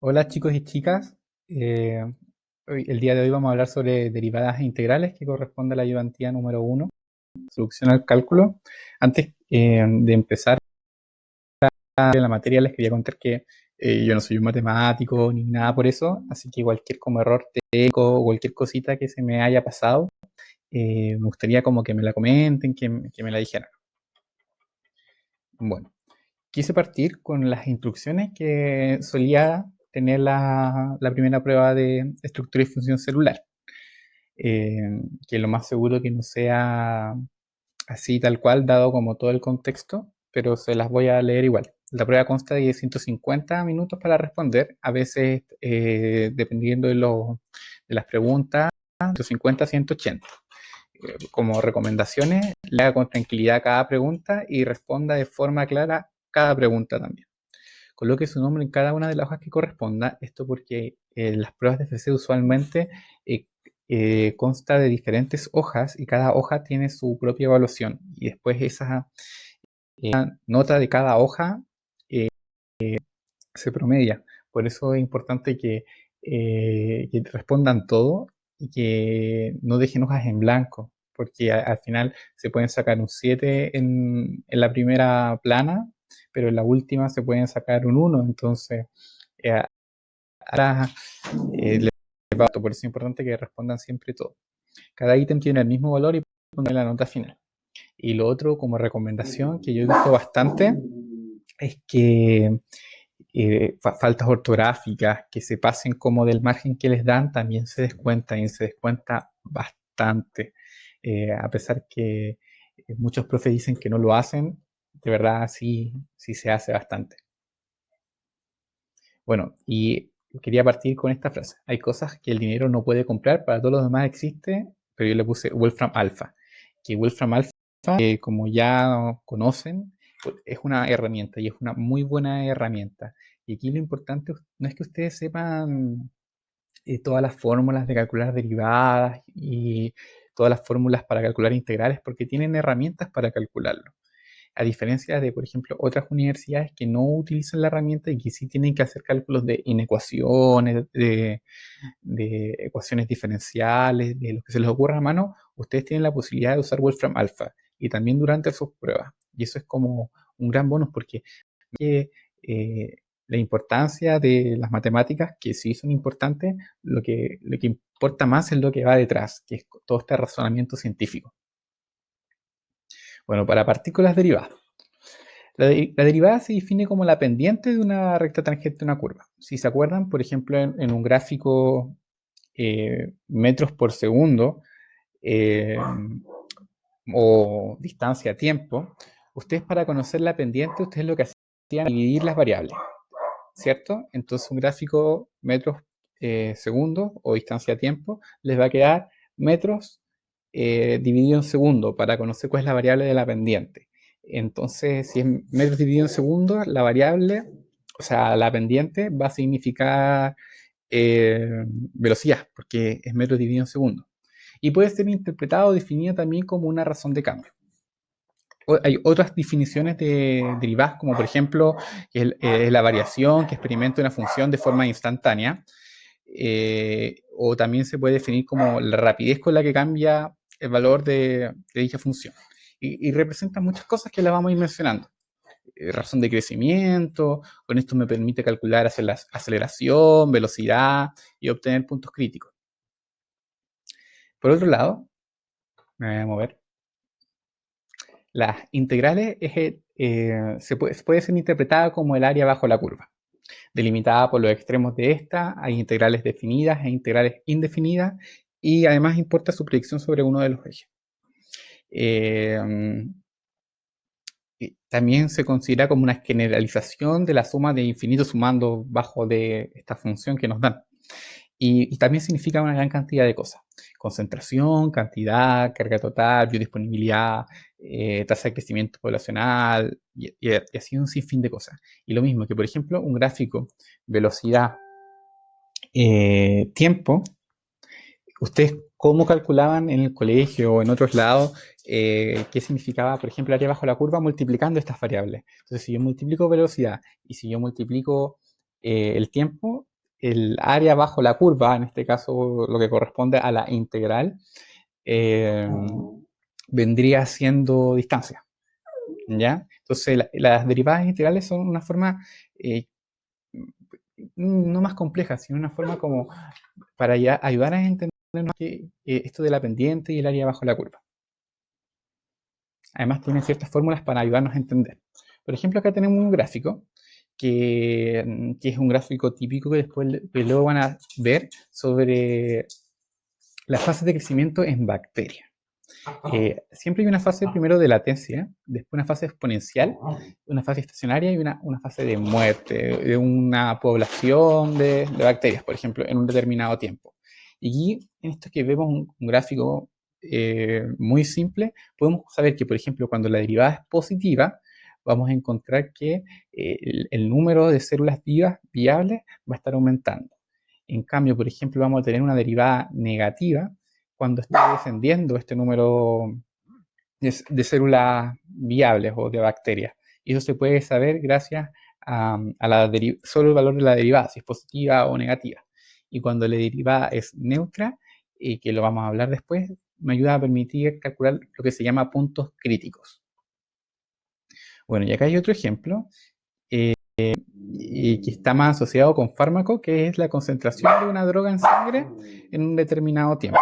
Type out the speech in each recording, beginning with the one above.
Hola chicos y chicas. Eh, el día de hoy vamos a hablar sobre derivadas integrales que corresponde a la ayudantía número uno, introducción al cálculo. Antes de empezar la materia les quería contar que yo no soy un matemático ni nada por eso, así que cualquier como error técnico o cualquier cosita que se me haya pasado, me gustaría como que me la comenten, que me la dijeran. Bueno, quise partir con las instrucciones que solía tener la primera prueba de estructura y función celular. Que lo más seguro que no sea así tal cual, dado como todo el contexto, pero se las voy a leer igual. La prueba consta de 150 minutos para responder, a veces dependiendo de las preguntas, 150 a 180. Como recomendaciones, lea con tranquilidad cada pregunta y responda de forma clara cada pregunta también. Coloque su nombre en cada una de las hojas que corresponda. Esto porque las pruebas de FC usualmente eh, consta de diferentes hojas y cada hoja tiene su propia evaluación. Y después esa nota de cada hoja se promedia. Por eso es importante que respondan todo y que no dejen hojas en blanco, porque al final se pueden sacar un 7 en la primera plana, pero en la última se pueden sacar un uno. Entonces eh, ahora les va, por eso es importante que respondan siempre todo. Cada ítem tiene el mismo valor y poner la nota final. Y lo otro, como recomendación, que yo he visto bastante, es que faltas ortográficas que se pasen como del margen que les dan, también se descuentan y se descuenta bastante. A pesar que muchos profes dicen que no lo hacen, de verdad sí se hace bastante. Bueno, y quería partir con esta frase. Hay cosas que el dinero no puede comprar, para todos los demás existe, pero yo le puse Wolfram Alpha. Que Wolfram Alpha, como ya conocen, pues, es una herramienta y es una muy buena herramienta. Y aquí lo importante no es que ustedes sepan todas las fórmulas de calcular derivadas y todas las fórmulas para calcular integrales, porque tienen herramientas para calcularlo. A diferencia de, por ejemplo, otras universidades que no utilizan la herramienta y que sí tienen que hacer cálculos de inecuaciones, de ecuaciones diferenciales, de lo que se les ocurra a mano, ustedes tienen la posibilidad de usar Wolfram Alpha y también durante sus pruebas. Y eso es como un gran bonus porque eh, la importancia de las matemáticas, que sí son importantes, lo que importa más es lo que va detrás, que es todo este razonamiento científico. Bueno, para partículas derivadas. La derivada se define como la pendiente de una recta tangente de una curva. Si se acuerdan, por ejemplo, en un gráfico metros por segundo eh, o distancia a tiempo, ustedes para conocer la pendiente, ustedes lo que hacían era dividir las variables, ¿cierto? Entonces un gráfico metros segundos o distancia a tiempo les va a quedar metros dividido en segundo para conocer cuál es la variable de la pendiente. Entonces, si es metros dividido en segundo, la variable, o sea, la pendiente va a significar velocidad, porque es metros dividido en segundo. Y puede ser interpretado o definido también como una razón de cambio. Hay otras definiciones de derivadas, como por ejemplo la variación que experimenta una función de forma instantánea, o también se puede definir como la rapidez con la que cambia el valor de dicha función. Y representa muchas cosas que las vamos a ir mencionando. Razón de crecimiento, con esto me permite calcular aceleración, velocidad y obtener puntos críticos. Por otro lado, me voy a mover. Las integrales puede ser interpretada como el área bajo la curva, delimitada por los extremos de esta. Hay integrales definidas e integrales indefinidas y además importa su predicción sobre uno de los ejes. Eh, También se considera como una generalización de la suma de infinito sumando bajo de esta función que nos dan. Y también significa una gran cantidad de cosas. Concentración, cantidad, carga total, biodisponibilidad, tasa de crecimiento poblacional, y así un sinfín de cosas. Y lo mismo que, por ejemplo, un gráfico, velocidad, tiempo, ¿ustedes cómo calculaban en el colegio o en otros lados qué significaba, por ejemplo, área bajo la curva multiplicando estas variables? Entonces, si yo multiplico velocidad y si yo multiplico el tiempo, el área bajo la curva, en este caso lo que corresponde a la integral, vendría siendo distancia, ¿ya? Entonces las derivadas integrales son una forma no más compleja, sino una forma como para ayudar a entender más que esto de la pendiente y el área bajo la curva. Además tienen ciertas fórmulas para ayudarnos a entender. Por ejemplo, acá tenemos un gráfico que es un gráfico típico que luego van a ver sobre las fases de crecimiento en bacterias. Siempre hay una fase primero de latencia, después una fase exponencial, una fase estacionaria y una fase de muerte de una población de bacterias, por ejemplo, en un determinado tiempo. Y aquí, en esto que vemos un gráfico muy simple, podemos saber que, por ejemplo, cuando la derivada es positiva, vamos a encontrar que el número de células vivas viables va a estar aumentando. En cambio, por ejemplo, vamos a tener una derivada negativa cuando está descendiendo este número de células viables o de bacterias. Y eso se puede saber gracias a solo el valor de la derivada, si es positiva o negativa. Y cuando la derivada es neutra, que lo vamos a hablar después, me ayuda a permitir calcular lo que se llama puntos críticos. Bueno, y acá hay otro ejemplo y que está más asociado con fármaco, que es la concentración de una droga en sangre en un determinado tiempo.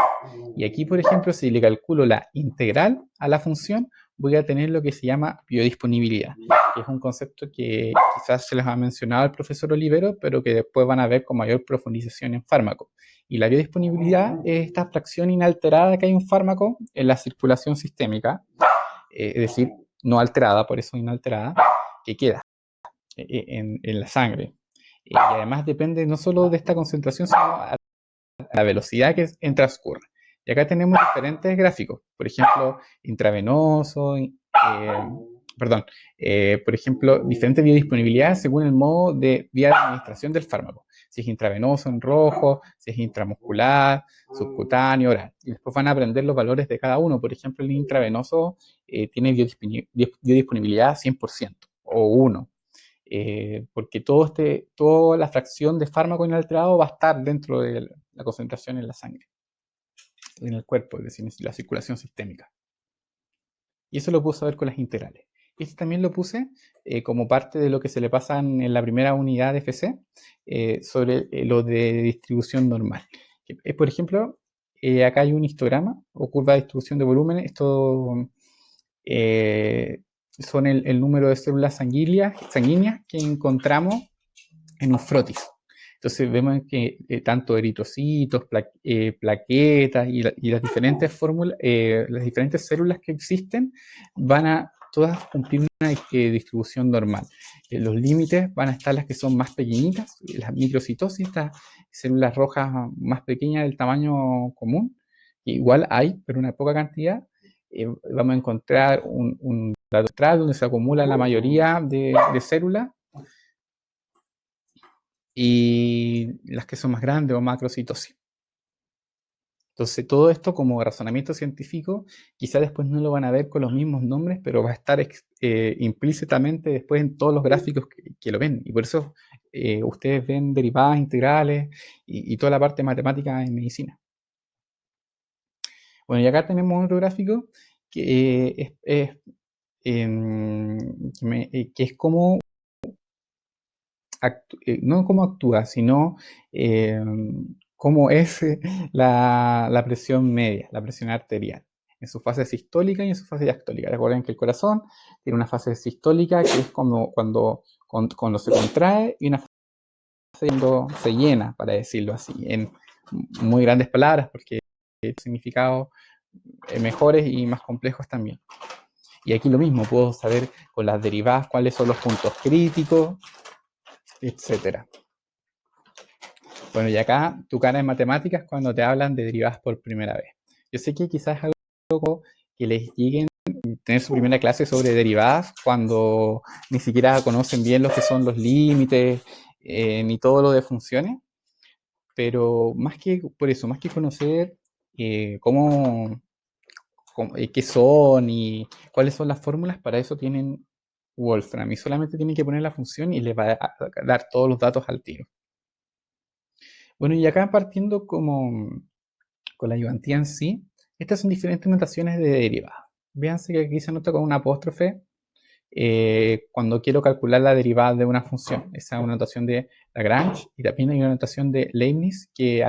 Y aquí, por ejemplo, si le calculo la integral a la función, voy a tener lo que se llama biodisponibilidad, que es un concepto que quizás se les ha mencionado el profesor Olivero, pero que después van a ver con mayor profundización en fármaco. Y la biodisponibilidad es esta fracción inalterada que hay un fármaco en la circulación sistémica, es decir, no alterada, por eso inalterada, que queda en la sangre. Y además depende no solo de esta concentración, sino a la velocidad que transcurre. Y acá tenemos diferentes gráficos, por ejemplo, intravenoso, por ejemplo, diferentes biodisponibilidades según el modo de vía de administración del fármaco. Si es intravenoso en rojo, si es intramuscular, subcutáneo, oral. Y después van a aprender los valores de cada uno. Por ejemplo, el intravenoso tiene biodisponibilidad 100% o 1. Porque toda la fracción de fármaco inalterado va a estar dentro de la concentración en la sangre, en el cuerpo, es decir, en la circulación sistémica. Y eso lo puse a ver con las integrales. Y esto también lo puse como parte de lo que se le pasa en la primera unidad de FC sobre lo de distribución normal. Por ejemplo, acá hay un histograma o curva de distribución de volúmenes. Esto son el número de células sanguíneas que encontramos en un frotis. Entonces vemos que tanto eritrocitos, plaquetas y las diferentes fórmulas, las diferentes células que existen van a todas cumplir una distribución normal. Los límites van a estar las que son más pequeñitas, las microcitosis, estas células rojas más pequeñas del tamaño común, que igual hay, pero una poca cantidad. Vamos a encontrar un dato central donde se acumula la mayoría de células y las que son más grandes o macrocitosis. Entonces, todo esto como razonamiento científico, quizá después no lo van a ver con los mismos nombres, pero va a estar implícitamente después en todos los gráficos que lo ven. Y por eso ustedes ven derivadas integrales y toda la parte matemática en medicina. Bueno, y acá tenemos otro gráfico que que es como no cómo actúa, sino cómo es la presión media, la presión arterial, en su fase sistólica y en su fase diastólica. Recuerden que el corazón tiene una fase sistólica que es como cuando se contrae y una fase cuando se llena, para decirlo así, en muy grandes palabras, porque hay significados mejores y más complejos también. Y aquí lo mismo, puedo saber con las derivadas cuáles son los puntos críticos, etcétera. Bueno, y acá tu cara en matemáticas cuando te hablan de derivadas por primera vez. Yo sé que quizás es algo que les lleguen a tener su primera clase sobre derivadas cuando ni siquiera conocen bien lo que son los límites ni todo lo de funciones, pero más que por eso, más que conocer qué son y cuáles son las fórmulas, para eso tienen Wolfram y solamente tienen que poner la función y les va a dar todos los datos al tiro. Bueno, y acá partiendo como con la ayudantía en sí, estas son diferentes notaciones de derivada. Véanse que aquí se nota con una apóstrofe cuando quiero calcular la derivada de una función. Esa es una notación de Lagrange y también hay una notación de Leibniz que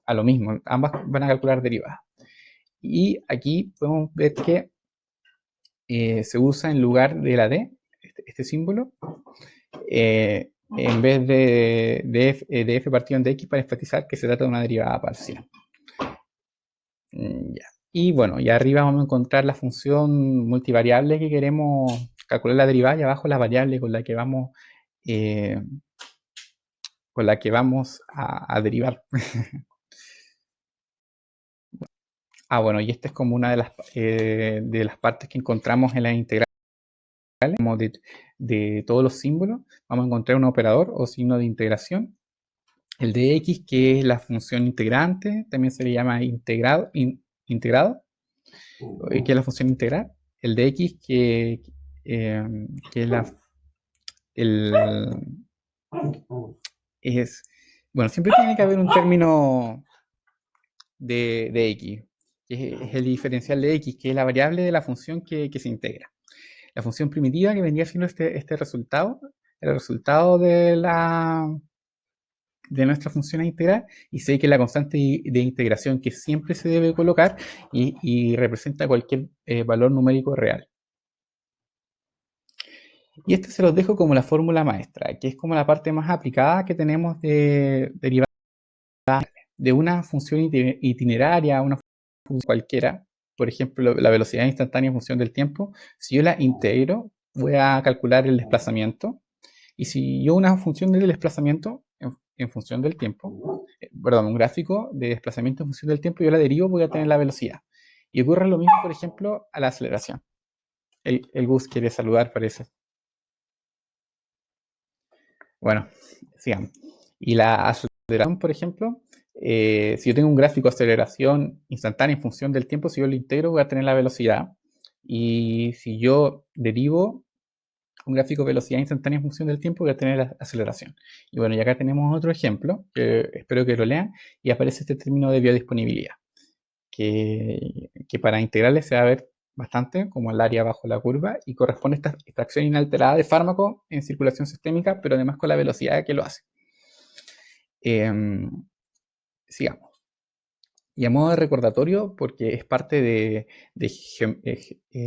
a lo mismo, ambas van a calcular derivadas. Y aquí podemos ver que se usa en lugar de la D, este símbolo, en vez de f partido en dx para enfatizar que se trata de una derivada parcial. Ya. Y bueno, y arriba vamos a encontrar la función multivariable que queremos calcular la derivada y abajo la variable eh, con la que vamos a derivar. Bueno, y esta es como una de las partes que encontramos en las integrales, como de todos los símbolos. Vamos a encontrar un operador o signo de integración. El de x, que es la función integrante, también se le llama integrado, que es la función integral. El de x, eh, que el, es, bueno, siempre tiene que haber un término de x, que es el diferencial de x, que es la variable de la función que se integra. La función primitiva que vendría siendo este resultado, el resultado de nuestra función a integrar, y sé que la constante de integración que siempre se debe colocar y representa cualquier valor numérico real. Y esto se los dejo como la fórmula maestra, que es como la parte más aplicada que tenemos de derivar de una función itineraria, una función cualquiera, por ejemplo, la velocidad instantánea en función del tiempo. Si yo la integro, voy a calcular el desplazamiento. Y si yo una función del desplazamiento en función del tiempo, perdón, un gráfico de desplazamiento en función del tiempo, yo la derivo, voy a tener la velocidad. Y ocurre lo mismo, por ejemplo, a la aceleración. El Gus quiere saludar, parece. Bueno, sigamos. Y la aceleración, por ejemplo, si yo tengo un gráfico de aceleración instantánea en función del tiempo, si yo lo integro, voy a tener la velocidad. Y si yo derivo un gráfico de velocidad instantánea en función del tiempo, voy a tener la aceleración. Y bueno, y acá tenemos otro ejemplo, que espero que lo lean, y aparece este término de biodisponibilidad, que para integrales se va a ver bastante como el área bajo la curva y corresponde a esta extracción inalterada de fármaco en circulación sistémica, pero además con la velocidad que lo hace. Sigamos. Y a modo de recordatorio, porque es parte de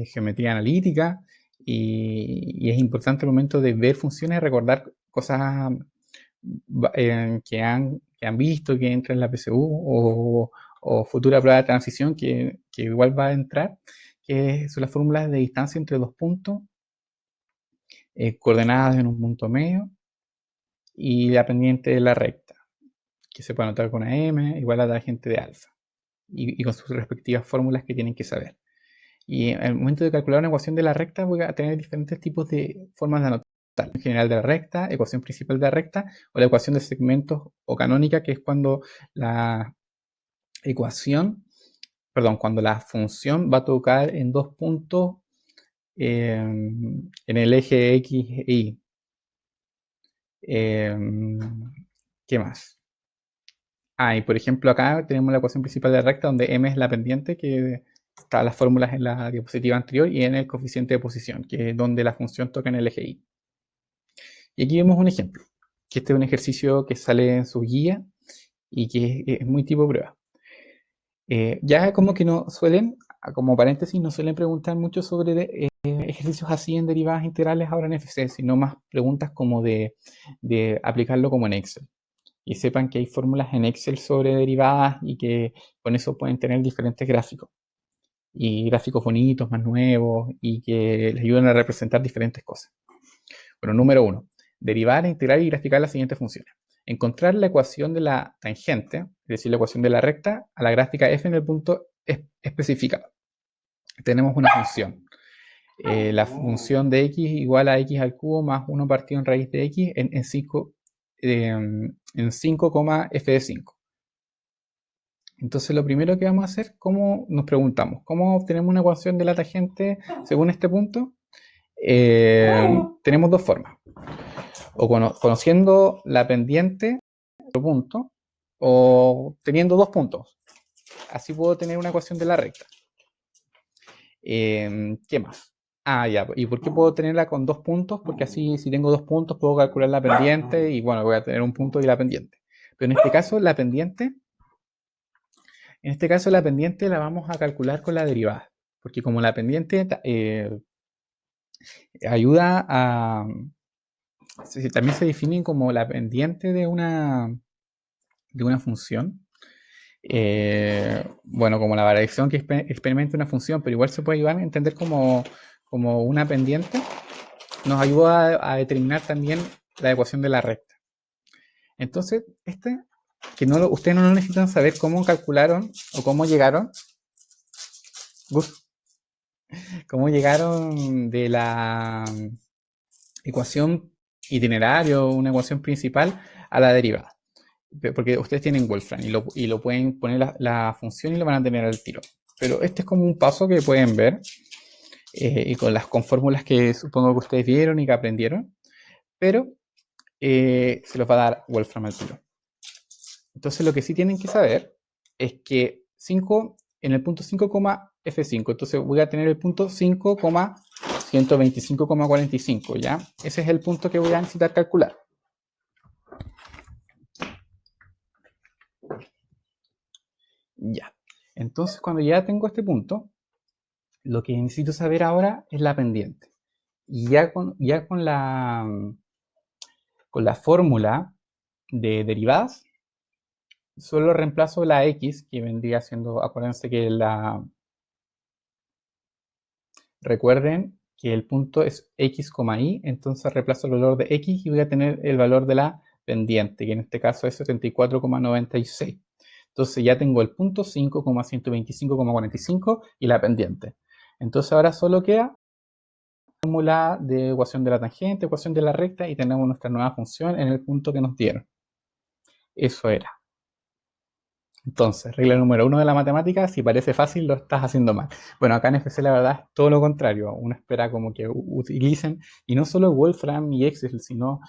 geometría analítica y es importante al momento de ver funciones recordar cosas que han visto que entra en la PSU o futura prueba de transición que igual va a entrar, que son las fórmulas de distancia entre dos puntos, coordenadas en un punto medio, y la pendiente de la recta, que se puede anotar con una m igual a la tangente de alfa, y con sus respectivas fórmulas que tienen que saber. Y en el momento de calcular una ecuación de la recta voy a tener diferentes tipos de formas de anotar. En general de la recta, ecuación principal de la recta, o la ecuación de segmentos o canónica, que es cuando la ecuación, perdón, cuando la función va a tocar en dos puntos en el eje X e Y. ¿Qué más? Y por ejemplo acá tenemos la ecuación principal de la recta donde m es la pendiente, que está las fórmulas en la diapositiva anterior, y n el coeficiente de posición, que es donde la función toca en el eje Y. Y aquí vemos un ejemplo, que este es un ejercicio que sale en su guía y que es muy tipo prueba. Ya como que no suelen, como paréntesis, no suelen preguntar mucho sobre ejercicios así en derivadas integrales ahora en FC, sino más preguntas como de aplicarlo como en Excel. Y sepan que hay fórmulas en Excel sobre derivadas y que con eso pueden tener diferentes gráficos. Y gráficos bonitos, más nuevos, y que les ayudan a representar diferentes cosas. Bueno, número 1. Derivar, integrar y graficar las siguientes funciones. Encontrar la ecuación de la tangente, es decir, la ecuación de la recta, a la gráfica f en el punto especificado. Tenemos una función. La función de x igual a x al cubo más 1 partido en raíz de x en 5, en 5, f de 5. Entonces lo primero que vamos a hacer, ¿cómo nos preguntamos? ¿Cómo obtenemos una ecuación de la tangente según este punto? Tenemos dos formas. O conociendo la pendiente punto, o teniendo dos puntos. Así puedo tener una ecuación de la recta. ¿Qué más? Ah, ya. ¿Y por qué puedo tenerla con dos puntos? Porque así, si tengo dos puntos, puedo calcular la pendiente y bueno, voy a tener un punto y la pendiente. Pero en este caso la pendiente la vamos a calcular con la derivada. Porque como la pendiente ayuda a... También se define como la pendiente de una función. Bueno, como la variación que experimenta una función, pero igual se puede ayudar a entender como una pendiente, nos ayuda a determinar también la ecuación de la recta. Entonces, que ustedes no necesitan saber cómo calcularon o cómo llegaron de la ecuación itinerario, una ecuación principal, a la derivada. Porque ustedes tienen Wolfram y lo pueden poner la función y lo van a tener al tiro. Pero este es como un paso que pueden ver y con fórmulas que supongo que ustedes vieron y que aprendieron, pero se los va a dar Wolfram al tiro. Entonces lo que sí tienen que saber es que 5 en el punto 5,F5, entonces voy a tener el punto 5,125,45, ¿ya? Ese es el punto que voy a necesitar calcular. Ya. Entonces cuando ya tengo este punto, lo que necesito saber ahora es la pendiente. Y ya con la fórmula de derivadas, solo reemplazo la x, que vendría siendo, acuérdense que recuerden que el punto es x, y, entonces reemplazo el valor de x y voy a tener el valor de la pendiente, que en este caso es 74,96. Entonces ya tengo el punto 5,125,45 y la pendiente. Entonces ahora solo queda fórmula de ecuación de la tangente, ecuación de la recta y tenemos nuestra nueva función en el punto que nos dieron. Eso era. Entonces, regla número 1 de la matemática, si parece fácil, lo estás haciendo mal. Bueno, acá en FC la verdad es todo lo contrario. Uno espera como que utilicen, y no solo Wolfram y Excel, sino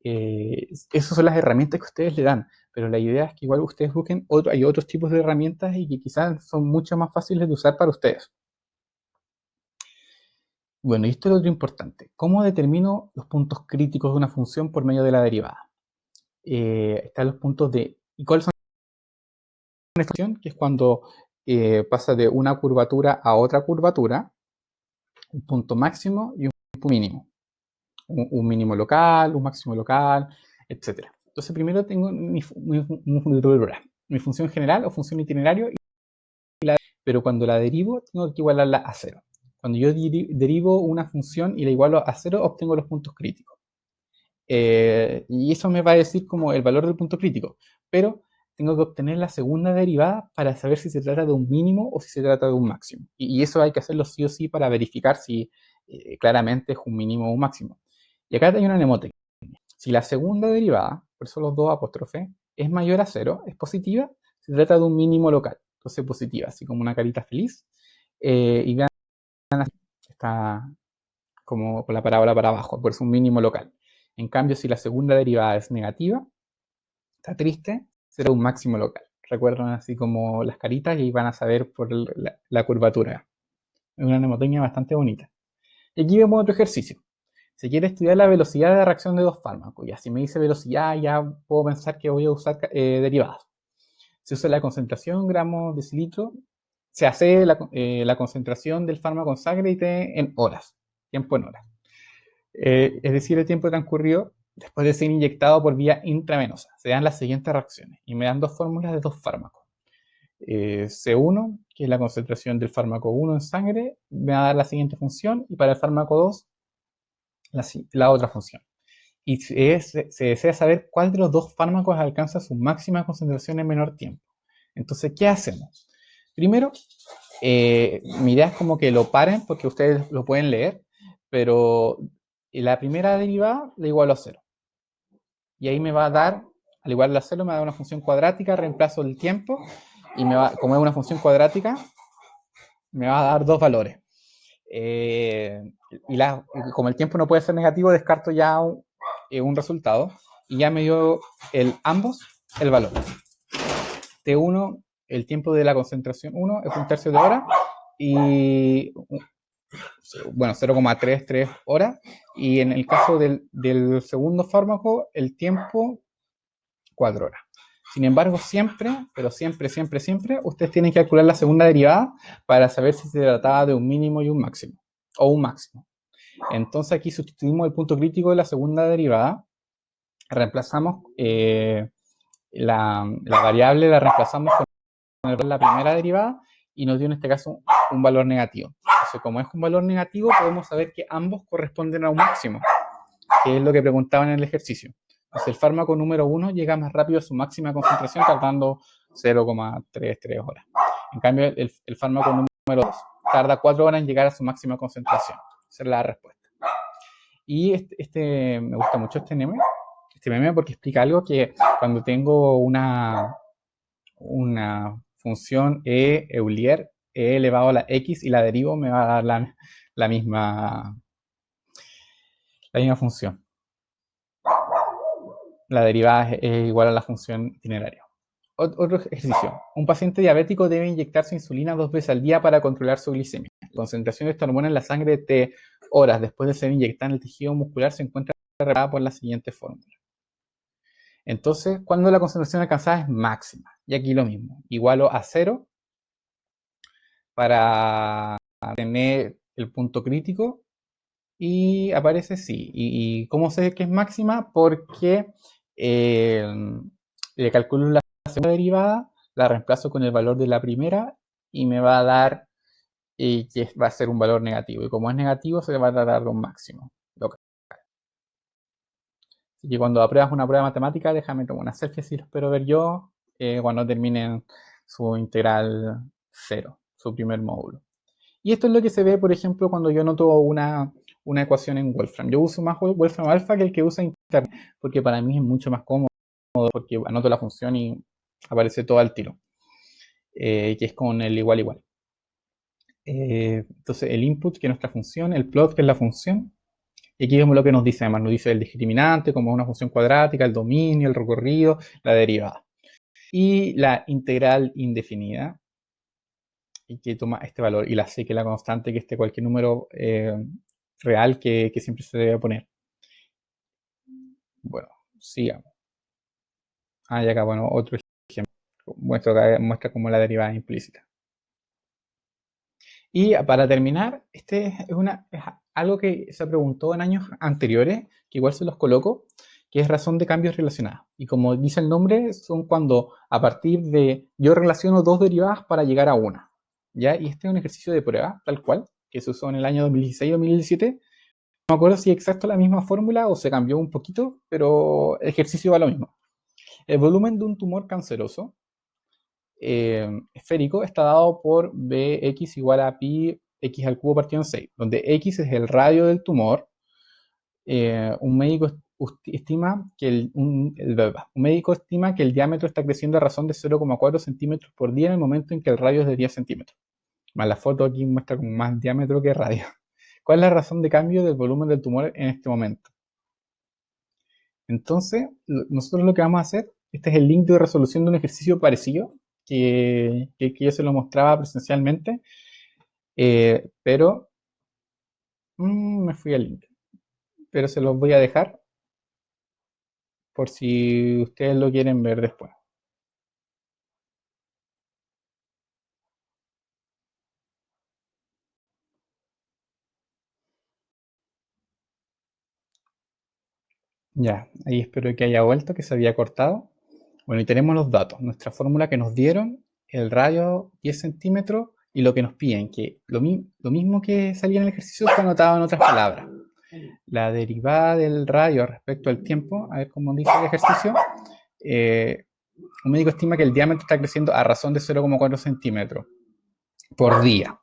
esas son las herramientas que ustedes le dan. Pero la idea es que igual ustedes busquen, hay otros tipos de herramientas y que quizás son mucho más fáciles de usar para ustedes. Bueno, y esto es lo otro importante. ¿Cómo determino los puntos críticos de una función por medio de la derivada? Están los puntos de... ¿Y cuáles son una función? Que es cuando pasa de una curvatura a otra curvatura, un punto máximo y un punto mínimo. Un mínimo local, un máximo local, etc. Entonces primero tengo mi función general o función itinerario, pero cuando la derivo tengo que igualarla a cero. Cuando yo derivo una función y la igualo a cero, obtengo los puntos críticos. Y eso me va a decir como el valor del punto crítico, pero tengo que obtener la segunda derivada para saber si se trata de un mínimo o si se trata de un máximo. Y eso hay que hacerlo sí o sí para verificar si claramente es un mínimo o un máximo. Y acá hay una mnemotecnia. Si la segunda derivada, por eso los dos apóstrofes, es mayor a cero, es positiva, se trata de un mínimo local. Entonces positiva, así como una carita feliz. Y vean, está como con la parábola para abajo, por eso un mínimo local. En cambio, si la segunda derivada es negativa, está triste, será un máximo local. Recuerdan así como las caritas y van a saber por la curvatura. Es una mnemotecnia bastante bonita. Y aquí vemos otro ejercicio. Se quiere estudiar la velocidad de reacción de dos fármacos. Ya si me dice velocidad, ya puedo pensar que voy a usar derivadas. Se usa la concentración gramos decilitro. Se hace la concentración del fármaco en sangre y en horas. Tiempo en horas. Es decir, el tiempo transcurrido después de ser inyectado por vía intravenosa. Se dan las siguientes reacciones y me dan dos fórmulas de dos fármacos. C1, que es la concentración del fármaco 1 en sangre, me va a dar la siguiente función, y para el fármaco 2, la otra función. Y se desea saber cuál de los dos fármacos alcanza su máxima concentración en menor tiempo. Entonces, ¿qué hacemos? Primero, mi idea es como que lo paren porque ustedes lo pueden leer, pero la primera derivada la igualo a cero. Y ahí me va a dar, al igual a cero, me va a dar una función cuadrática, reemplazo el tiempo, y como es una función cuadrática, me va a dar dos valores. Y como el tiempo no puede ser negativo, descarto ya un resultado. Y ya me dio ambos, el valor. T1, el tiempo de la concentración 1 es 1/3 de hora y, bueno, 0,33 horas. Y en el caso del segundo fármaco, el tiempo 4 horas. Sin embargo, siempre, pero siempre, siempre, siempre, ustedes tienen que calcular la segunda derivada para saber si se trataba de un mínimo y un máximo, o un máximo. Entonces aquí sustituimos el punto crítico de la segunda derivada, reemplazamos la variable, la reemplazamos con la primera derivada y nos dio en este caso un valor negativo. Entonces, como es un valor negativo, podemos saber que ambos corresponden a un máximo, que es lo que preguntaban en el ejercicio. Entonces, el fármaco número 1 llega más rápido a su máxima concentración, tardando 0,33 horas. En cambio, el fármaco número 2 tarda 4 horas en llegar a su máxima concentración. Esa es la respuesta. Y me gusta mucho este meme porque explica algo que cuando tengo una función Euler, e elevado a la x, y la derivo, me va a dar la misma función. La derivada es igual a la función itineraria. Otro ejercicio. Un paciente diabético debe inyectarse insulina 2 veces al día para controlar su glicemia. La concentración de esta hormona en la sangre T horas después de ser inyectada en el tejido muscular se encuentra representada por la siguiente fórmula. Entonces, cuando la concentración alcanzada es máxima, y aquí lo mismo, igual a 0 para tener el punto crítico, y aparece sí. ¿Y cómo sé que es máxima? Porque le calculo la segunda derivada, la reemplazo con el valor de la primera y me va a dar que va a ser un valor negativo. Y como es negativo, se le va a tratar de un máximo. Así que cuando apruebas una prueba matemática, déjame tomar una selfie, si lo espero ver yo, cuando terminen su integral 0, su primer módulo. Y esto es lo que se ve, por ejemplo, cuando yo anoto una ecuación en Wolfram. Yo uso más Wolfram Alpha que el que usa Internet, porque para mí es mucho más cómodo, porque anoto la función y aparece todo al tiro, que es con el igual igual. Entonces el input, que es nuestra función, el plot, que es la función, y aquí vemos lo que nos dice. Además nos dice el discriminante, como una función cuadrática, el dominio, el recorrido, la derivada. Y la integral indefinida, y que toma este valor, y la C, que es la constante, que esté cualquier número real que siempre se debe poner. Bueno, sigamos. Y acá, bueno, otro ejemplo. Muestra como la derivada implícita. Y para terminar, es algo que se preguntó en años anteriores, que igual se los coloco, que es razón de cambios relacionados. Y como dice el nombre, son cuando a partir de yo relaciono dos derivadas para llegar a una. ¿Ya? Y este es un ejercicio de prueba, tal cual, que se usó en el año 2016-2017. No me acuerdo si es exacto la misma fórmula o se cambió un poquito, pero el ejercicio va lo mismo. El volumen de un tumor canceroso esférico está dado por Bx igual a pi x al cubo partido en 6, donde x es el radio del tumor. Un médico estima que un médico estima que el diámetro está creciendo a razón de 0,4 centímetros por día en el momento en que el radio es de 10 centímetros. Más la foto aquí muestra con más diámetro que radio. ¿Cuál es la razón de cambio del volumen del tumor en este momento? Entonces, nosotros lo que vamos a hacer, este es el link de resolución de un ejercicio parecido, que yo se lo mostraba presencialmente, pero me fui al link. Pero se los voy a dejar por si ustedes lo quieren ver después. Ya, ahí espero que haya vuelto, que se había cortado. Bueno, y tenemos los datos, nuestra fórmula que nos dieron, el radio 10 centímetros y lo que nos piden, que lo mismo que salía en el ejercicio está anotado en otras palabras. La derivada del radio respecto al tiempo, a ver cómo dice el ejercicio, un médico estima que el diámetro está creciendo a razón de 0,4 centímetros por día.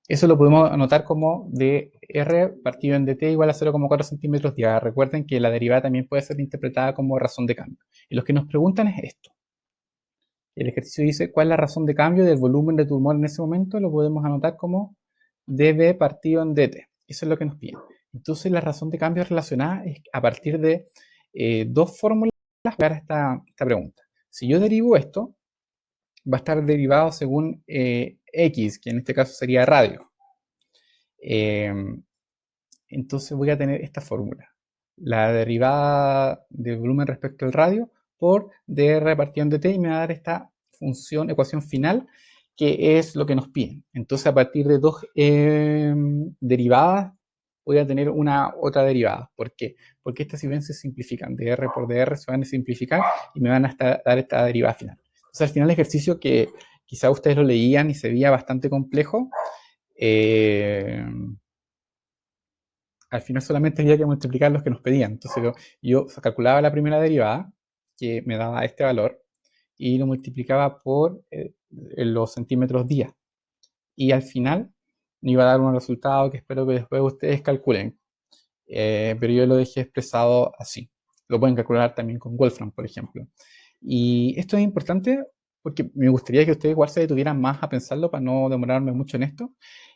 Eso lo podemos anotar como dr partido en dt igual a 0,4 centímetros día. Recuerden que la derivada también puede ser interpretada como razón de cambio. Y lo que nos preguntan es esto. El ejercicio dice cuál es la razón de cambio del volumen de tumor en ese momento. Lo podemos anotar como dB partido en dt. Eso es lo que nos piden. Entonces la razón de cambio relacionada es a partir de dos fórmulas para esta pregunta. Si yo derivo esto, va a estar derivado según X, que en este caso sería radio. Entonces voy a tener esta fórmula. La derivada del volumen respecto al radio por dr partido en dt, y me va a dar esta función, ecuación final, que es lo que nos piden. Entonces a partir de dos derivadas voy a tener una otra derivada. ¿Por qué? Porque estas si bien se simplifican, dr por dr se van a simplificar y me van a dar esta derivada final. Entonces al final el ejercicio, que quizá ustedes lo leían y se veía bastante complejo, al final solamente había que multiplicar los que nos pedían. Entonces yo calculaba la primera derivada, que me daba este valor, y lo multiplicaba por los centímetros día. Y al final me iba a dar un resultado que espero que después ustedes calculen. Pero yo lo dejé expresado así. Lo pueden calcular también con Wolfram, por ejemplo. Y esto es importante porque me gustaría que ustedes igual se detuvieran más a pensarlo para no demorarme mucho en esto.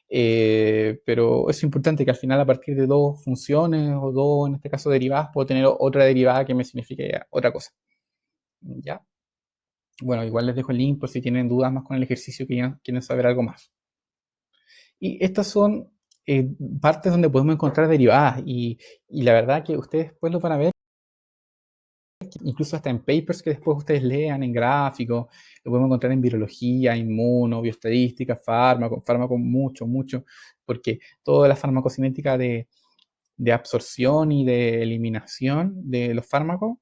Pero es importante que al final, a partir de dos funciones o dos, en este caso, derivadas, puedo tener otra derivada que me signifique otra cosa. ¿Ya? Bueno, igual les dejo el link por si tienen dudas más con el ejercicio, que quieren saber algo más. Y estas son partes donde podemos encontrar derivadas, y la verdad que ustedes después lo van a ver, incluso hasta en papers que después ustedes lean, en gráficos, lo podemos encontrar en virología, inmuno, bioestadística, fármaco mucho, porque toda la farmacocinética de absorción y de eliminación de los fármacos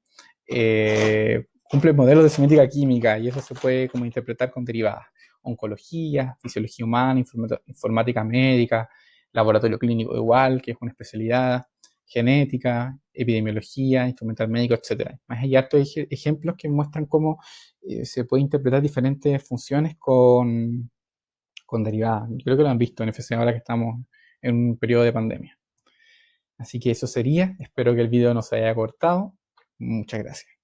cumple modelos de cinética química, y eso se puede como interpretar con derivadas. Oncología, fisiología humana, informática médica, laboratorio clínico igual, que es una especialidad, genética, epidemiología, instrumental médico, etc. Más hay hartos ejemplos que muestran cómo se puede interpretar diferentes funciones con derivadas. Yo creo que lo han visto en FC ahora que estamos en un periodo de pandemia. Así que eso sería. Espero que el video no se haya cortado. Muchas gracias.